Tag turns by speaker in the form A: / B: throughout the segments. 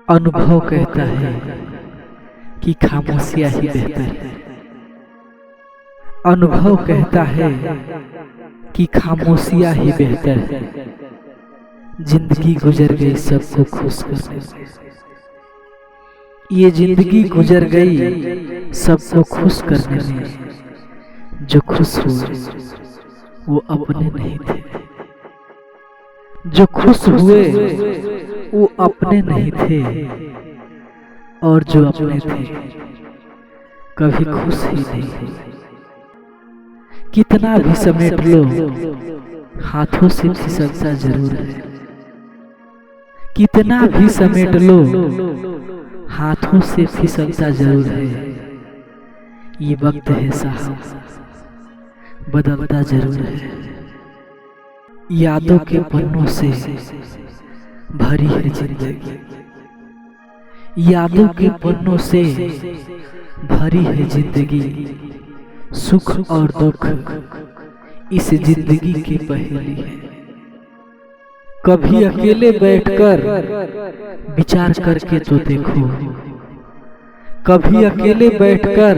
A: अनुभव कहता है कि खामोशियां ही बेहतर है। अनुभव कहता है कि खामोशियां ही बेहतर है। जिंदगी गुजर गई सबको खुश करने में। ये जिंदगी गुजर गई सबको खुश करने में। जो खुश हुए वो अपने नहीं थे। जो खुश हुए वो अपने नहीं थे, और जो अपने थे कभी खुश ही नहीं हुए। कितना भी समेट लो हाथों से फिसलता जरूर है। कितना भी समेट लो हाथों से फिसलता जरूर है। ये वक्त है साहब, बदलता जरूर है। यादों के पन्नों से भरी है जिंदगी। यादों के पन्नों से भरी है जिंदगी। सुख और दुख इस जिंदगी की पहेली है। कभी अकेले बैठकर विचार करके तो देखो। कभी अकेले बैठकर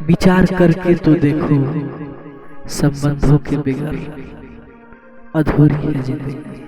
A: विचार करके तो देखो। संबंधों के बिगड़ अधूरी है जिंदगी।